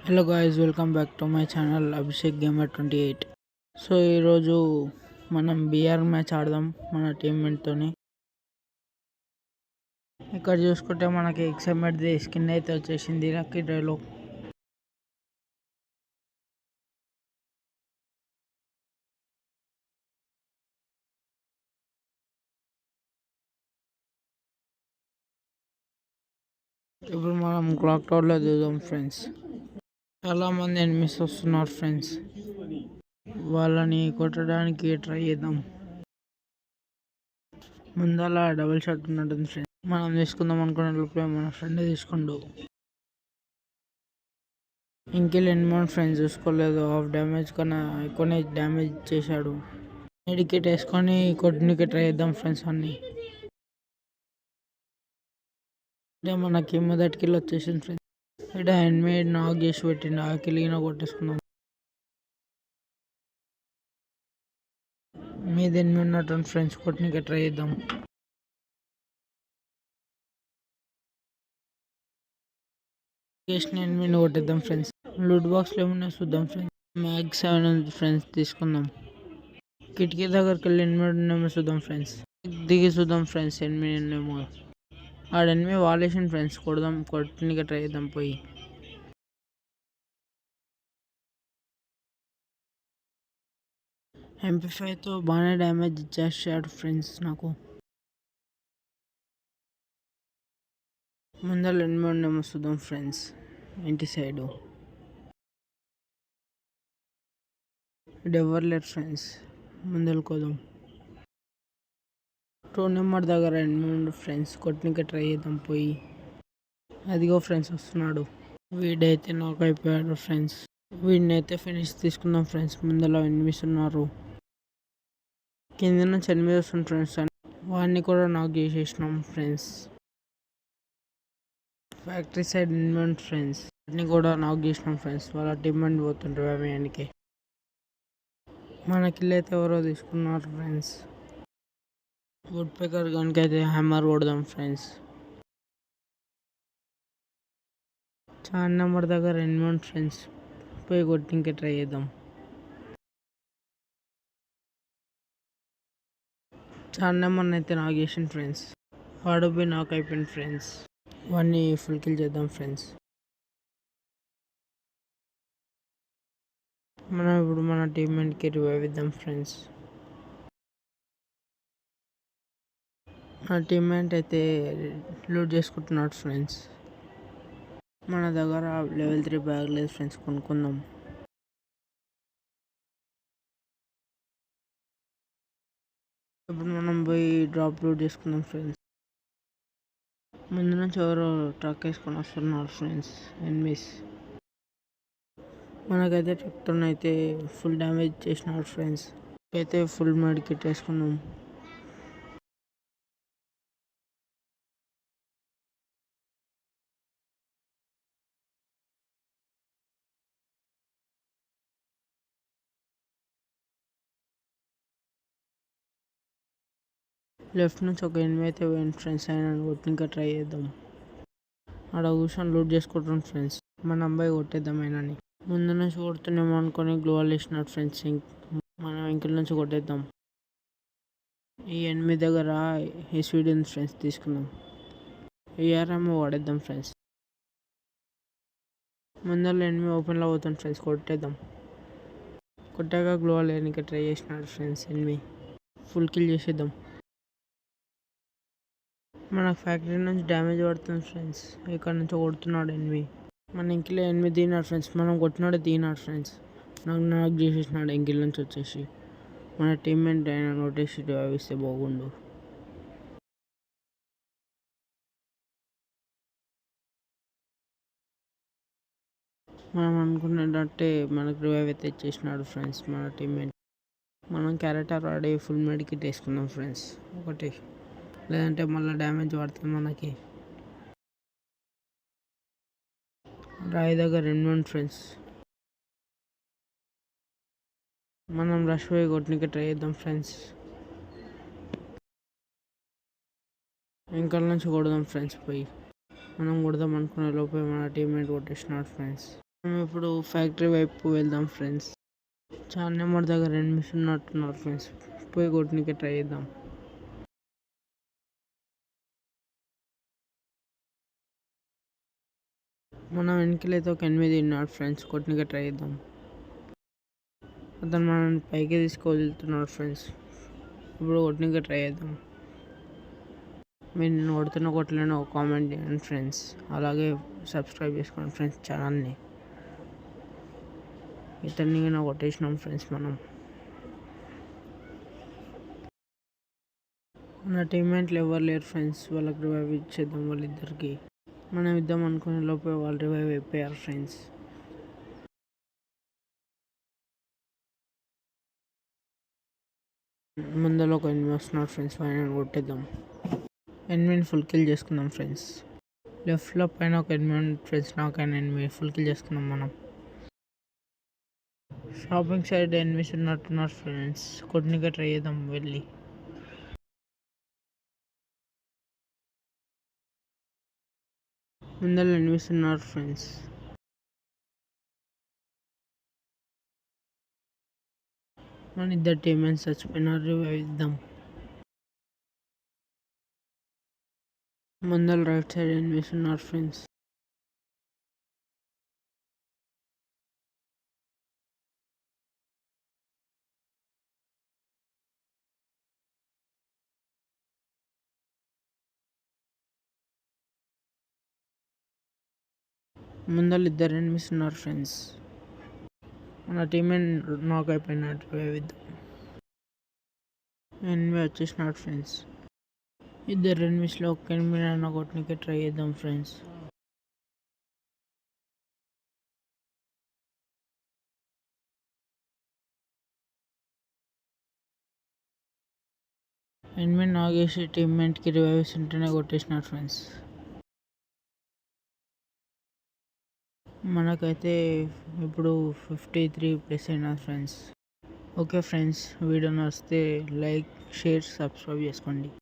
Hello guys, welcome back to my channel Abhishek gamer 28. So ఈరోజు మనం BR match ఆడదాం మన టీమ్మేట్తోని. ఇక్కడ చూసుకుంటే మనకి ఎక్స్ఎంఎడ్ది స్కిన్ అయితే వచ్చేసింది లక్కీ డ్రైవ్లో. ఇప్పుడు మనం క్లాక్ టవర్లో చూద్దాం ఫ్రెండ్స్. చాలా మంది ఎనిమిస్ వస్తున్నారు ఫ్రెండ్స్, వాళ్ళని కొట్టడానికి ట్రై చేద్దాం. ముందల డబుల్ షాట్ ఉన్నట్టుంది ఫ్రెండ్స్. మనం తీసుకుందాం అనుకునే లోపే మన ఫ్రెండ్ తీసుకుండు. ఇంకెళ్ళి ఎనిమిది ఫ్రెండ్స్ చూసుకోలేదు, హాఫ్ డ్యామేజ్ కన్నా ఎక్కువనే డ్యామేజ్ చేశాడు. మెడికేట్ వేసుకొని కొట్టడానికి ట్రై చేద్దాం ఫ్రెండ్స్. అన్నీ అంటే మనకి మొదటి కిల్ వచ్చేసింది ఫ్రెండ్స్. ఇక్కడ హ్యాండ్మేడ్ నాక్ చేసి పెట్టిండు, ఆ కిల్లిన కొట్టేసుకుందాం. మీద ఎనిమిది ఉన్నట్టు ఫ్రెండ్స్, కొట్టడానికి ట్రై చేద్దాం. చేసిన ఎనిమిది కొట్టేద్దాం ఫ్రెండ్స్. లూట్ బాక్స్లో ఏమన్నా చూద్దాం ఫ్రెండ్స్. మ్యాగ్ 7 ఉంది ఫ్రెండ్స్, తీసుకుందాం. కిటికీ దగ్గరికి వెళ్ళి ఎనిమిది ఉన్నామో చూద్దాం ఫ్రెండ్స్. దిగి చూద్దాం ఫ్రెండ్స్, ఎనిమిది ఉన్నామో. ఆడ ఎనిమిది వాలేషన్ ఫ్రెండ్స్, కొట్టడానికి ట్రై చేద్దాం పోయి. MP5తో బాగానే డ్యామేజ్ ఇచ్చేసాడు ఫ్రెండ్స్ నాకు. ముందర ఎనిమిది ఉన్నామో చూద్దాం ఫ్రెండ్స్. ఇంటి సైడు ఇది ఎవరు లేరు ఫ్రెండ్స్, ముందరుకోదాం. 2 నెంబర్ దగ్గర ఎనిమిది ఫ్రెండ్స్, కొట్టడానికి ట్రై చేద్దాం పోయి. అదిగో ఫ్రెండ్స్ వస్తున్నాడు. వీడైతే నాకు అయిపోయాడు ఫ్రెండ్స్. వీడిని అయితే ఫినిష్ తీసుకుందాం ఫ్రెండ్స్. ముందర ఎనిమిస్ ఉన్నారు, కింద నుంచి ఎనిమిది వస్తుంది ఫ్రెండ్స్. వాడిని కూడా నాకు చేసేసినాం ఫ్రెండ్స్. ఫ్యాక్టరీ సైడ్ ఎనిమిది ఫ్రెండ్స్, వాటిని కూడా నాకు చేసినాం ఫ్రెండ్స్. వాళ్ళ టీమ్మేట్ పోతుంటారు వేయడానికి. మన కిల్ అయితే ఎవరో తీసుకున్నారు ఫ్రెండ్స్. వుడ్ పేకర్ గన్కి అయితే హ్యామర్ కొడదాం ఫ్రెండ్స్. 4 నెంబర్ దగ్గర ఎనిమిది ఫ్రెండ్స్, పోయి కొట్టింకే ట్రై చేద్దాం. 4 నెంబర్ని అయితే నాకు చేసింది ఫ్రెండ్స్. వాడు పోయి నాకు అయిపోయింది ఫ్రెండ్స్. వాడిని ఫుల్ కిల్ చేద్దాం ఫ్రెండ్స్. మనం ఇప్పుడు మన టీమ్మేట్కి రివైవ్ ఇద్దాం ఫ్రెండ్స్. మన టీమ్మేట్ అయితే లూట్ చేసుకుంటున్నాడు ఫ్రెండ్స్. మన దగ్గర లెవెల్ 3 బ్యాగ్ లేదు ఫ్రెండ్స్, కొనుక్కుందాం. ఇప్పుడు మనం పోయి డ్రాప్ లూట్ చేసుకుందాం ఫ్రెండ్స్. ముందు నుంచి ఎవరో ట్రక్ వేసుకొని వస్తున్నారు ఫ్రెండ్స్, ఎనిమిస్. మనకైతే ట్రక్తో అయితే ఫుల్ డ్యామేజ్ చేసినాడు ఫ్రెండ్స్. అయితే ఫుల్ మెడికేట్ వేసుకున్నాం. లెఫ్ట్ నుంచి ఒక ఎనిమిది అయితే పోయింది ఫ్రెండ్స్. ఆయన కొట్టినాక ట్రై చేద్దాం. ఆడ కూర్చొని లూట్ చేసుకుంటాం ఫ్రెండ్స్. మన అబ్బాయి కొట్టేద్దాం ఆయనని. ముందు నుంచి కొడుతున్నామో అనుకొని గ్లోవల్ వేసినాడు ఫ్రెండ్స్. మనం ఇంకెల నుంచి కొట్టేద్దాం. ఈ ఎనిమిది దగ్గర ఈ స్వీడ్ ఉంది ఫ్రెండ్స్, తీసుకుందాం. ఏఆర్ఎంఓ వాడేద్దాం ఫ్రెండ్స్. ముందర ఎనిమిది ఓపెన్లో పోతాం ఫ్రెండ్స్, కొట్టేద్దాం. కొట్టాక గ్లోవల్ వేయడానికి ట్రై చేసినాడు ఫ్రెండ్స్. ఎనిమిది ఫుల్ కిల్ చేసేద్దాం. మన ఫ్యాక్టరీ నుంచి డ్యామేజ్ పడుతుంది ఫ్రెండ్స్. ఇక్కడ నుంచి కొడుతున్నాడు ఎనిమిది. మన ఇంకిలో ఎనిమిది దిగినాడు ఫ్రెండ్స్. మనం కొట్టినాడు దిగినాడు ఫ్రెండ్స్. నాకు చేసేసినాడు ఇంకిల్ నుంచి వచ్చేసి. మన టీమ్మేట్ ఆయన నోటేసి భావిస్తే బాగుండు. మనం అనుకున్నట్టే మనకు రివైవ్ అయితే ఇచ్చేసినాడు ఫ్రెండ్స్ మన టీమ్మేట్. మనం క్యారెక్టర్ ఆడి ఫుల్ మెడికిట్ వేసుకుందాం ఫ్రెండ్స్ ఒకటి, లేదంటే మళ్ళీ డ్యామేజ్ పడుతుంది మనకి. రాయి దగ్గర ఎనిమిది ఫ్రెండ్స్. మనం రష్ పోయి కొట్టడానికి ట్రై చేద్దాం ఫ్రెండ్స్. ఇంకల నుంచి కొడదాం ఫ్రెండ్స్ పోయి. మనం కొడదాం అనుకునే లోపే మన టీమ్మేట్ కొట్టేసినాడు ఫ్రెండ్స్. మేము ఇప్పుడు ఫ్యాక్టరీ వైపు వెళ్దాం ఫ్రెండ్స్. చాలా నెంబర్ దగ్గర ఎనిమిస్ ఉన్నట్టున్నారు ఫ్రెండ్స్. పోయి కొట్టడానికి ట్రై చేద్దాం. మనం వెనకలైతే ఒక 8 ఉన్నాడు ఫ్రెండ్స్. కొట్టడానికి ట్రై చేద్దాం. అతను మనల్ని పైకి తీసుకువెళ్తున్నాడు ఫ్రెండ్స్. ఇప్పుడు కొట్టడానికి ట్రై చేద్దాం. మీరు నేను కొడుతున్న కొట్టలేని ఒక కామెంట్ చేయండి ఫ్రెండ్స్. అలాగే సబ్స్క్రైబ్ చేసుకోండి ఫ్రెండ్స్ ఛానల్ని. ఇతన్ని కొట్టేసినాం ఫ్రెండ్స్ మనం. మన టీమ్మేట్లు ఎవరు లేరు ఫ్రెండ్స్. వాళ్ళకి రివైవ్ ఇచ్చేద్దాం వాళ్ళిద్దరికి. మనం ఇద్దాం అనుకునే లోపే వాళ్ళు రివైవ్ అయిపోయారు ఫ్రెండ్స్. ముందర ఒక ఎనిమిది వస్తున్నాడు ఫ్రెండ్స్. ఆయన కొట్టేద్దాం. ఎనిమిదిని ఫుల్ కిల్ చేసుకుందాం ఫ్రెండ్స్. లెఫ్ట్లో పైన ఒక ఎనిమిది ఫ్రెండ్స్. నాకైనా ఎనిమిది ఫుల్ కిల్ చేసుకుందాం మనం. షాపింగ్ సైడ్ ఎనిమిస్ ఉన్నట్టున్నారు ఫ్రెండ్స్. కొట్టడానికి ట్రై చేద్దాం వెళ్ళి. ముందర ఎనిమిస్ ఉన్నారు ఫ్రెండ్స్. మన ఇద్దరు టీమ్మేట్స్ చచ్చిపోయినారు. రివైవ్ ఇద్దాం. ముందర రైట్ సైడ్ ఎనిమిస్ ఉన్నారు ఫ్రెండ్స్. ముందర ఇద్దరు ఎనిమిస్ ఉన్నారు ఫ్రెండ్స్. మన టీమ్మేట్ నాక్ అయిపోయినట్టు రివైవ్ ఇద్దాం. ఎనిమిది వచ్చేసినాడు ఫ్రెండ్స్. ఇద్దరు ఎనిమిస్లో ఒక ఎనిమిది అన్న కొట్టడానికి ట్రై చేద్దాం ఫ్రెండ్స్. ఎనిమిది నాగేసి టీమ్మేట్కి రివైవ్స్ ఉంటేనే కొట్టేసినాడు ఫ్రెండ్స్. మనకైతే ఇప్పుడు 53+ అయినా ఫ్రెండ్స్. ఓకే ఫ్రెండ్స్, వీడియో నచ్చితే లైక్, షేర్, సబ్స్క్రైబ్ చేసుకోండి.